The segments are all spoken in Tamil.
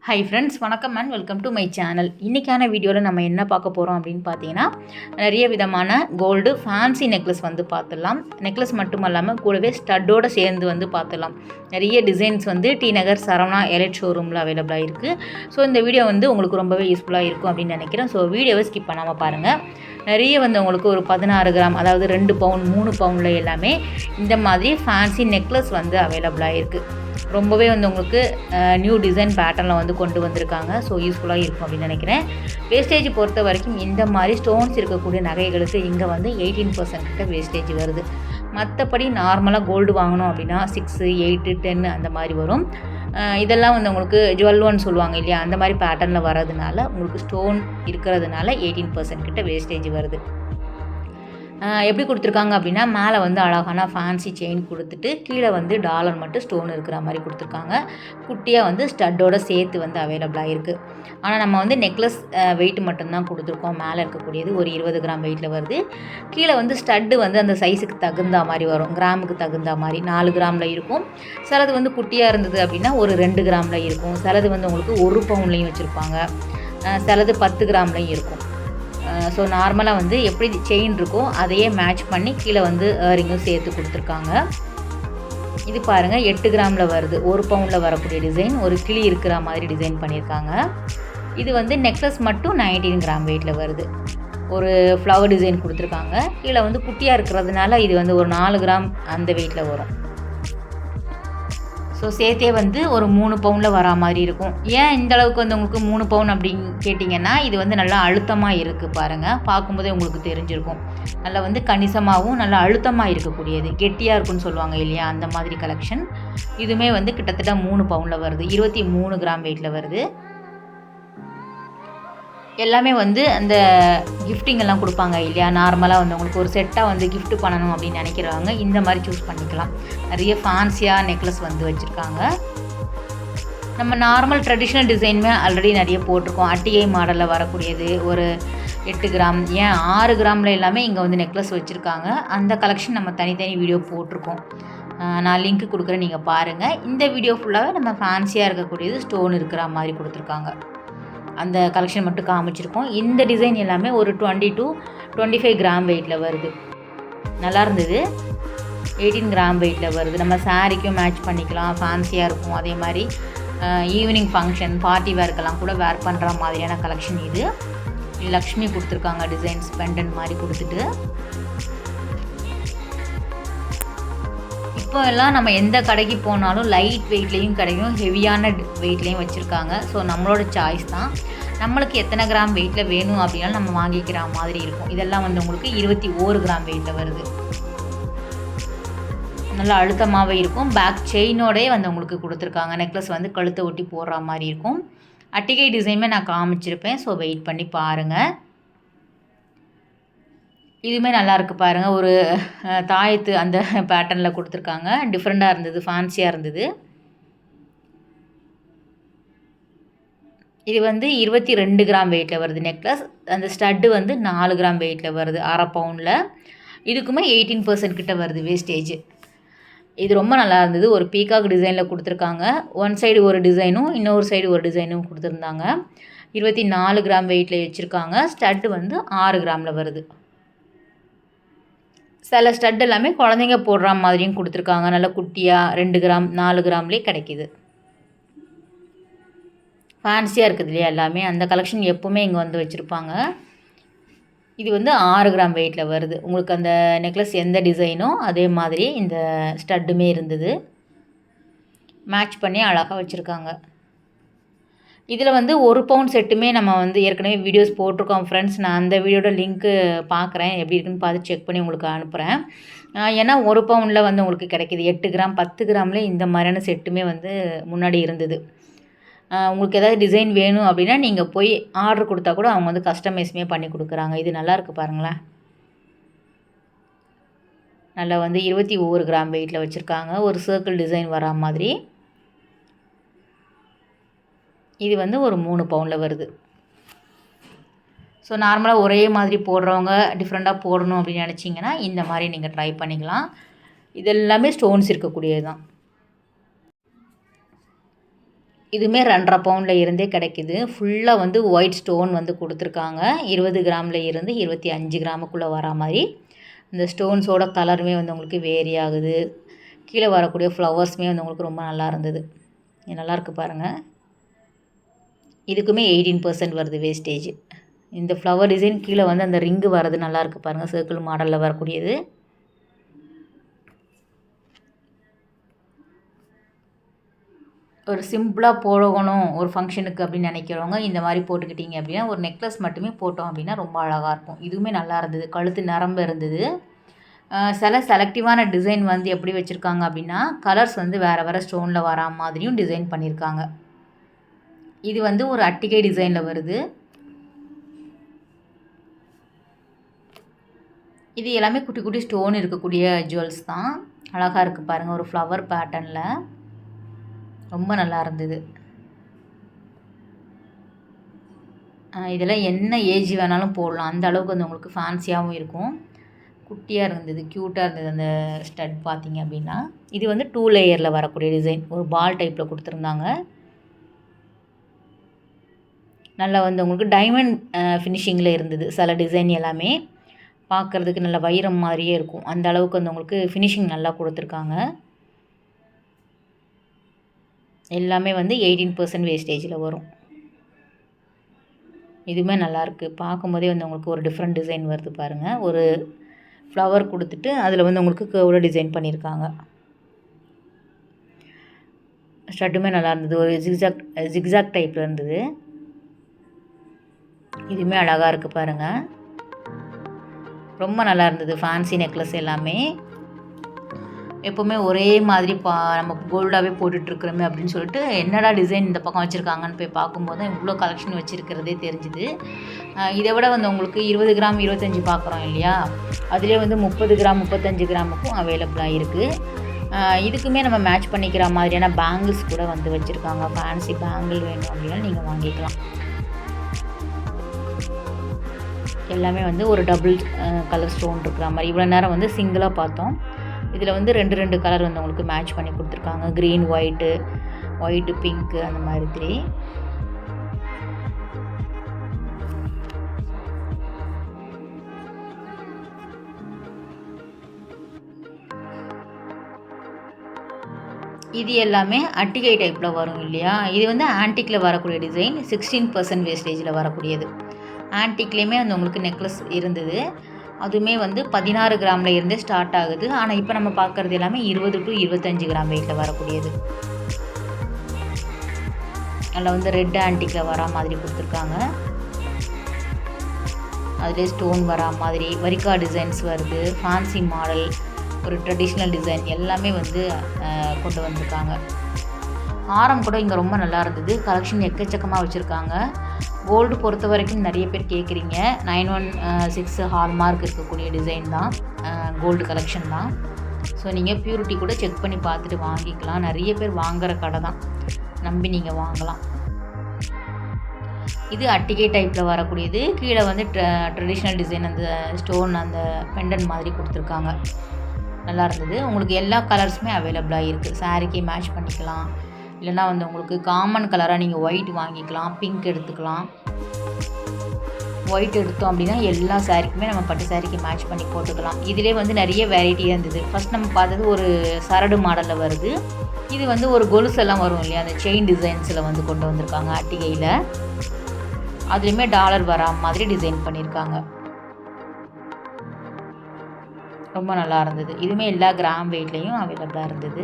ஹை ஃப்ரெண்ட்ஸ், வணக்கம் and welcome to my channel. இன்றைக்கான வீடியோவில் நம்ம என்ன பார்க்க போகிறோம் அப்படின்னு பார்த்தீங்கன்னா, நிறைய விதமான கோல்டு ஃபேன்சி நெக்லஸ் வந்து பார்த்துடலாம். நெக்லஸ் மட்டும் இல்லாமல் கூடவே ஸ்டட்டோடு சேர்ந்து வந்து பார்த்துடலாம். நிறைய டிசைன்ஸ் வந்து டி நகர் சரவணா எலைட் ஷோரூமில் அவைலபிளாக இருக்குது. ஸோ இந்த வீடியோ வந்து உங்களுக்கு ரொம்பவே யூஸ்ஃபுல்லாக இருக்கும் அப்படின்னு நினைக்கிறேன். ஸோ வீடியோவை ஸ்கிப் பண்ணாமல் பாருங்கள். நிறைய வந்து உங்களுக்கு ஒரு 16 கிராம், அதாவது 2 பவுன் 3 பவுனில் எல்லாமே இந்த மாதிரி ஃபேன்சி நெக்லஸ் வந்து அவைலபிளாக இருக்குது. ரொம்பவே வந்து உங்களுக்கு நியூ டிசைன் பேட்டர்னில் வந்து கொண்டு வந்திருக்காங்க. ஸோ யூஸ்ஃபுல்லாக இருக்கும் அப்படின்னு நினைக்கிறேன். வேஸ்டேஜ் பொறுத்த வரைக்கும் இந்த மாதிரி ஸ்டோன்ஸ் இருக்கக்கூடிய நகைகளுக்கு இங்கே வந்து 18% கிட்ட வேஸ்டேஜ் வருது. மற்றபடி நார்மலாக கோல்டு வாங்கணும் அப்படின்னா 6, 8, 10 அந்த மாதிரி வரும். இதெல்லாம் வந்து உங்களுக்கு ஜுவல் சொல்லுவாங்க இல்லையா, அந்த மாதிரி பேட்டர்னில் வர்றதுனால உங்களுக்கு ஸ்டோன் இருக்கிறதுனால 18% கிட்ட வேஸ்டேஜ் வருது. எப்படி கொடுத்துருக்காங்க அப்படின்னா, மேலே வந்து அழகான ஃபேன்சி செயின் கொடுத்துட்டு கீழே வந்து டாலர் மட்டும் ஸ்டோன் இருக்கிற மாதிரி கொடுத்துருக்காங்க. குட்டியாக வந்து ஸ்டட்டோட சேர்த்து வந்து அவைலபிளாக இருக்குது. ஆனால் நம்ம வந்து நெக்லஸ் வெயிட் மட்டும்தான் கொடுத்துருக்கோம். மேலே இருக்கக்கூடியது ஒரு 20 கிராம் வெயிட்டில் வருது. கீழே வந்து ஸ்டட்டு வந்து அந்த சைஸுக்கு தகுந்த மாதிரி வரும், கிராமுக்கு தகுந்த மாதிரி 4 கிராமில் இருக்கும். சிலது வந்து குட்டியாக இருந்தது அப்படின்னா ஒரு 2 கிராமில் இருக்கும். சிலது வந்து உங்களுக்கு 1 பவுன்லேயும் வச்சுருப்பாங்க. சிலது 10 கிராம்லேயும் இருக்கும். ஸோ நார்மலாக வந்து எப்படி செயின் இருக்கோ அதையே மேட்ச் பண்ணி கீழே வந்து இயரிங்கும் சேர்த்து கொடுத்துருக்காங்க. இது பாருங்கள் 8 கிராமில் வருது. 1 பவுனில் வரக்கூடிய டிசைன், ஒரு கிளி இருக்கிற மாதிரி டிசைன் பண்ணியிருக்காங்க. இது வந்து நெக்லஸ் மட்டும் 19 கிராம் வெயிட்டில் வருது. ஒரு ஃப்ளவர் டிசைன் கொடுத்துருக்காங்க. கீழே வந்து குட்டியாக இருக்கிறதுனால இது வந்து ஒரு 4 கிராம் அந்த வெயிட்டில் வரும். ஸோ சேர்த்தே வந்து ஒரு 3 பவுனில் வரா மாதிரி இருக்கும். ஏன் இந்த அளவுக்கு வந்து உங்களுக்கு 3 பவுன் அப்படின்னு கேட்டிங்கன்னா, இது வந்து நல்லா அழுத்தமாக இருக்குது பாருங்கள். பார்க்கும்போதே உங்களுக்கு தெரிஞ்சிருக்கும். நல்லா வந்து கணிசமாகவும் நல்லா அழுத்தமாக இருக்கக்கூடியது, கெட்டியாக இருக்குன்னு சொல்லுவாங்க இல்லையா, அந்த மாதிரி கலெக்ஷன். இதுவுமே வந்து கிட்டத்தட்ட 3 பவுனில் வருது. 23 கிராம் வெயிட்டில் வருது. எல்லாமே வந்து அந்த கிஃப்டிங் எல்லாம் கொடுப்பாங்க இல்லையா, நார்மலாக வந்து உங்களுக்கு ஒரு செட்டாக வந்து கிஃப்ட் பண்ணணும் அப்படின்னு நினைக்கிறாங்க, இந்த மாதிரி சூஸ் பண்ணிக்கலாம். நிறைய ஃபேன்சியாக நெக்லஸ் வந்து வச்சுருக்காங்க. நம்ம நார்மல் ட்ரெடிஷ்னல் டிசைனுமே ஆல்ரெடி நிறைய போட்டிருக்கோம். அட்டிகை மாடலில் வரக்கூடியது ஒரு 8 கிராம், ஏன் 6 கிராமில் எல்லாமே இங்கே வந்து நெக்லஸ் வச்சுருக்காங்க. அந்த கலெக்ஷன் நம்ம தனித்தனி வீடியோ போட்டிருக்கோம். நான் லிங்க் கொடுக்குறேன், நீங்கள் பாருங்கள். இந்த வீடியோ ஃபுல்லாகவே நம்ம ஃபேன்சியாக இருக்கக்கூடியது ஸ்டோன் இருக்கிற மாதிரி கொடுத்துருக்காங்க. அந்த கலெக்ஷன் மட்டும் காமிச்சிருக்கோம். இந்த டிசைன் எல்லாமே ஒரு 20 to 25 கிராம் வெயிட்டில் வருது. நல்லா இருந்தது. 18 கிராம் வெயிட்டில் வருது. நம்ம சாரீக்கும் மேட்ச் பண்ணிக்கலாம், ஃபேன்சியாக இருக்கும். அதே மாதிரி ஈவினிங் ஃபங்க்ஷன் பார்ட்டி வேர்க்கெல்லாம் கூட வேர் பண்ணுற மாதிரியான கலெக்ஷன் இது. லக்ஷ்மி கொடுத்துருக்காங்க டிசைன்ஸ், பெண்டன்ட் மாதிரி கொடுத்துட்டு. இப்போ எல்லாம் நம்ம எந்த கடைக்கு போனாலும் லைட் வெயிட்லேயும் கிடைக்கும், ஹெவியான வெயிட்லேயும் வச்சுருக்காங்க. ஸோ நம்மளோட சாய்ஸ் தான். நம்மளுக்கு எத்தனை கிராம் வெயிட்டில் வேணும் அப்படின்னாலும் நம்ம வாங்கிக்கிற மாதிரி இருக்கும். இதெல்லாம் வந்து உங்களுக்கு 21 கிராம் வெயிட்டில் வருது. நல்லா அழுத்தமாகவே இருக்கும். பேக் செயினோடே வந்து உங்களுக்கு கொடுத்துருக்காங்க. நெக்லஸ் வந்து கழுத்தை ஒட்டி போடுற மாதிரி இருக்கும். அட்டிகை டிசைனுமே நான் காமிச்சிருப்பேன். ஸோ வெயிட் பண்ணி பாருங்கள். இதுவுமே நல்லாயிருக்கு பாருங்கள். ஒரு தாயத்து அந்த பேட்டர்னில் கொடுத்துருக்காங்க. டிஃப்ரெண்ட்டாக இருந்தது, ஃபேன்சியாக இருந்தது. இது வந்து 22 கிராம் வெயிட்டில் வருது நெக்லஸ். அந்த ஸ்டட்டு வந்து 4 கிராம் வெயிட்டில் வருது, அரை பவுனில். இதுக்குமே 18% கிட்ட வருது வேஸ்டேஜ். இது ரொம்ப நல்லா இருந்தது. ஒரு பீகாக் டிசைனில் கொடுத்துருக்காங்க. ஒன் சைடு ஒரு டிசைனும் இன்னொரு சைடு ஒரு டிசைனும் கொடுத்துருந்தாங்க. 24 கிராம் வெயிட்டில் வச்சுருக்காங்க. ஸ்டட்டு வந்து 6 கிராமில் வருது. சில ஸ்டட் எல்லாமே குழந்தைங்க போடுற மாதிரியும் கொடுத்துருக்காங்க. நல்லா குட்டியாக 2 கிராம் 4 கிராம்லேயே கிடைக்கிது. ஃபேன்சியாக இருக்குது இல்லையா எல்லாமே, அந்த கலெக்ஷன் எப்போவுமே இங்கே வந்து வச்சுருப்பாங்க. இது வந்து 6 கிராம் வெயிட்டில் வருது. உங்களுக்கு அந்த நெக்லஸ் எந்த டிசைனோ அதே மாதிரி இந்த ஸ்டட்டுமே இருந்தது. மேட்ச் பண்ணி அழகாக வச்சுருக்காங்க. இதில் வந்து 1 பவுன் செட்டுமே நம்ம வந்து ஏற்கனவே வீடியோஸ் போட்டிருக்கோம் ஃப்ரெண்ட்ஸ். நான் அந்த வீடியோட லிங்க்கு பார்க்குறேன், எப்படி இருக்குன்னு பார்த்து செக் பண்ணி உங்களுக்கு அனுப்புகிறேன். ஏன்னா 1 பவுனில் வந்து உங்களுக்கு கிடைக்கிது. 8 கிராம் 10 கிராமில் இந்த மாதிரியான செட்டுமே வந்து முன்னாடி இருந்தது. உங்களுக்கு ஏதாவது டிசைன் வேணும் அப்படின்னா நீங்கள் போய் ஆர்டர் கொடுத்தா கூட அவங்க வந்து கஸ்டமைஸுமே பண்ணி கொடுக்குறாங்க. இது நல்லாயிருக்கு பாருங்களேன். நல்லா வந்து 21 கிராம் வெயிட்டில் வச்சுருக்காங்க. ஒரு சர்க்கிள் டிசைன் வரா மாதிரி. இது வந்து ஒரு 3 பவுனில் வருது. ஸோ நார்மலாக ஒரே மாதிரி போடுறவங்க டிஃப்ரெண்ட்டாக போடணும் அப்படின்னு நினச்சிங்கன்னா இந்த மாதிரி நீங்கள் ட்ரை பண்ணிக்கலாம். இது எல்லாமே ஸ்டோன்ஸ் இருக்கக்கூடியது தான். இதுவுமே 2.5 பவுண்டில் இருந்தே கிடைக்குது. ஃபுல்லாக வந்து ஒயிட் ஸ்டோன் வந்து கொடுத்துருக்காங்க. 20 கிராமில் இருந்து 25 கிராமுக்குள்ளே வரா மாதிரி. இந்த ஸ்டோன்ஸோட கலருமே வந்து உங்களுக்கு வேரி ஆகுது. கீழே வரக்கூடிய ஃப்ளவர்ஸுமே வந்து உங்களுக்கு ரொம்ப நல்லா இருந்தது. நல்லாயிருக்கு பாருங்கள். இதுக்குமே 18% வருது வேஸ்டேஜ். இந்த ஃப்ளவர் டிசைன் கீழே வந்து அந்த ரிங்கு வரது நல்லாயிருக்கு பாருங்கள். சர்க்கிள் மாடலில் வரக்கூடியது. ஒரு சிம்பிளாக போடணும் ஒரு ஃபங்க்ஷனுக்கு அப்படின்னு நினைக்கிறவங்க இந்த மாதிரி போட்டுக்கிட்டிங்க அப்படின்னா, ஒரு நெக்லஸ் மட்டுமே போட்டோம் அப்படின்னா ரொம்ப அழகாக இருக்கும். இதுவுமே நல்லா இருந்தது. கழுத்து நரம்பு இருந்தது. சில செலக்டிவான டிசைன் வந்து எப்படி வச்சுருக்காங்க அப்படின்னா, கலர்ஸ் வந்து வேறு ஸ்டோனில் வரா மாதிரியும் டிசைன் பண்ணியிருக்காங்க. இது வந்து ஒரு அட்டிகை டிசைனில் வருது. இது எல்லாமே குட்டி குட்டி ஸ்டோன் இருக்கக்கூடிய ஜுவல்ஸ் தான். அழகாக இருக்குது பாருங்கள். ஒரு ஃப்ளவர் பேட்டர்னில் ரொம்ப நல்லா இருந்தது. இதெல்லாம் என்ன ஏஜ் வேணாலும் போடலாம். அந்த அளவுக்கு வந்து உங்களுக்கு ஃபேன்சியாகவும் இருக்கும். குட்டியாக இருந்தது, க்யூட்டாக இருந்தது அந்த ஸ்டட் பார்த்திங்க அப்படின்னா. இது வந்து 2 லேயரில் வரக்கூடிய டிசைன். ஒரு பால் டைப்பில் கொடுத்துருந்தாங்க. நல்லா வந்து உங்களுக்கு டைமண்ட் ஃபினிஷிங்கில் இருந்தது. சில டிசைன் எல்லாமே பார்க்குறதுக்கு நல்ல வைரம் மாதிரியே இருக்கும். அந்த அளவுக்கு வந்து உங்களுக்கு ஃபினிஷிங் நல்லா கொடுத்துருக்காங்க. எல்லாமே வந்து 18% வேஸ்டேஜில் வரும். இதுவுமே நல்லாயிருக்கு. பார்க்கும்போதே வந்து உங்களுக்கு ஒரு டிஃப்ரெண்ட் டிசைன் வருது பாருங்கள். ஒரு ஃப்ளவர் கொடுத்துட்டு அதில் வந்து உங்களுக்கு கர்வ்ல டிசைன் பண்ணியிருக்காங்க. ஸ்டட்டுமே நல்லா இருந்தது. ஒரு ஜிக்ஸாக் டைப்பில் இருந்தது. இதுவுமே அழகாக இருக்குது பாருங்கள். ரொம்ப நல்லா இருந்தது. ஃபேன்சி நெக்லஸ் எல்லாமே எப்போவுமே ஒரே மாதிரி நம்ம கோல்டாகவே போட்டுட்ருக்குறோமே அப்படின்னு சொல்லிட்டு, என்னடா டிசைன் இந்த பக்கம் வச்சுருக்காங்கன்னு போய் பார்க்கும்போது தான் இவ்வளோ கலெக்ஷன் வச்சுருக்கிறதே தெரிஞ்சுது. இதை விட வந்து உங்களுக்கு 20 கிராம் 25 பார்க்குறோம் இல்லையா, அதிலே வந்து 30 கிராம் 35 கிராமுக்கும் அவைலபிளாக இருக்குது. இதுக்குமே நம்ம மேட்ச் பண்ணிக்கிற மாதிரியான பேங்கிள்ஸ் கூட வந்து வச்சுருக்காங்க. ஃபேன்சி பேங்கிள் வேணும் அப்படின்னா நீங்கள் வாங்கிக்கலாம். எல்லாமே வந்து ஒரு டபுள் கலர் ஸ்டோன் இருக்கிற மாதிரி. இவ்வளோ நேரம் வந்து சிங்கிளாக பார்த்தோம். இதில் வந்து 2 கலர் வந்து உங்களுக்கு மேட்ச் பண்ணி கொடுத்துருக்காங்க. க்ரீன் ஒயிட்டு பிங்க்கு அந்த மாதிரி. இது எல்லாமே அட்டிகை டைப்பில் வரும் இல்லையா. இது வந்து ஆன்டிக்கில் வரக்கூடிய டிசைன். 16% வேஸ்டேஜில் வரக்கூடியது. ஆன்டிக்லேயுமே வந்து உங்களுக்கு நெக்லஸ் இருந்தது. அதுவுமே வந்து 16 கிராமில் இருந்தே ஸ்டார்ட் ஆகுது. ஆனால் இப்போ நம்ம பார்க்குறது எல்லாமே 20 to 25 கிராம் வெயிட்டில் வரக்கூடியது. அதில் வந்து ரெட் ஆன்டிக்கில் வரா மாதிரி கொடுத்துருக்காங்க. அதிலே ஸ்டோன் வரா மாதிரி வரிக்கா டிசைன்ஸ் வருது. ஃபேன்சி மாடல், ஒரு ட்ரெடிஷ்னல் டிசைன் எல்லாமே வந்து கொண்டு வந்திருக்காங்க. ஆரம் கூட இங்கே ரொம்ப நல்லா இருந்தது. கலெக்ஷன் எக்கச்சக்கமாக வச்சுருக்காங்க. கோல்டு பொறுத்த வரைக்கும் நிறைய பேர் கேட்குறீங்க. 916 ஹால்மார்க் இருக்கக்கூடிய டிசைன் தான், கோல்டு கலெக்ஷன் தான். ஸோ நீங்கள் பியூரிட்டி கூட செக் பண்ணி பார்த்துட்டு வாங்கிக்கலாம். நிறைய பேர் வாங்குகிற கடை தான், நம்பி நீங்கள் வாங்கலாம். இது அட்டிகை டைப்பில் வரக்கூடியது. கீழே வந்து ட்ரெடிஷ்னல் டிசைன் அந்த ஸ்டோன் அந்த பெண்டன் மாதிரி கொடுத்துருக்காங்க. நல்லா இருந்தது. உங்களுக்கு எல்லா கலர்ஸுமே அவைலபிளாக இருக்குது. சாரீக்கு மேட்ச் பண்ணிக்கலாம். இல்லைனா வந்து உங்களுக்கு காமன் கலராக நீங்கள் ஒயிட் வாங்கிக்கலாம், பிங்க் எடுத்துக்கலாம். ஒயிட் எடுத்தோம் அப்படின்னா எல்லா சாரீக்குமே நம்ம பட்டு சாரீக்கு மேட்ச் பண்ணி போட்டுக்கலாம். இதிலே வந்து நிறைய வெரைட்டியாக இருந்தது. ஃபஸ்ட் நம்ம பார்த்தது ஒரு சரடு மாடலில் வருது. இது வந்து ஒரு கொலுசு எல்லாம் வரும் இல்லையா, அந்த செயின் டிசைன்ஸில் வந்து கொண்டு வந்திருக்காங்க அட்டிகையில். அதுலேயுமே டாலர் வரா மாதிரி டிசைன் பண்ணியிருக்காங்க. ரொம்ப நல்லா இருந்தது. இதுவுமே எல்லா கிராம் வெயிட்லேயும் அவைலபிளாக இருந்தது.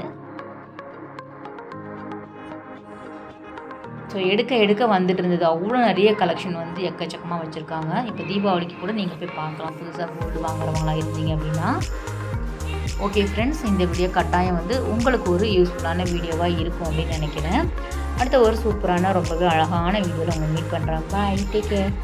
ஸோ எடுக்க வந்துட்டு இருந்தது. அவ்வளோ நிறைய கலெக்ஷன் வந்து எக்கச்சக்கமாக வச்சுருக்காங்க. இப்போ தீபாவளிக்கு கூட நீங்கள் போய் பார்க்கலாம், புதுசாக கோல்டு வாங்குறவங்களா இருந்தீங்க அப்படின்னா. ஓகே ஃப்ரெண்ட்ஸ், இந்த வீடியோ கட்டாயம் வந்து உங்களுக்கு ஒரு யூஸ்ஃபுல்லான வீடியோவாக இருக்கும் அப்படின்னு நினைக்கிறேன். அடுத்த ஒரு சூப்பரான ரொம்பவே அழகான வீடியோவில் உங்களை மீட் பண்ணுறேன். பாய், டேக் கேர்.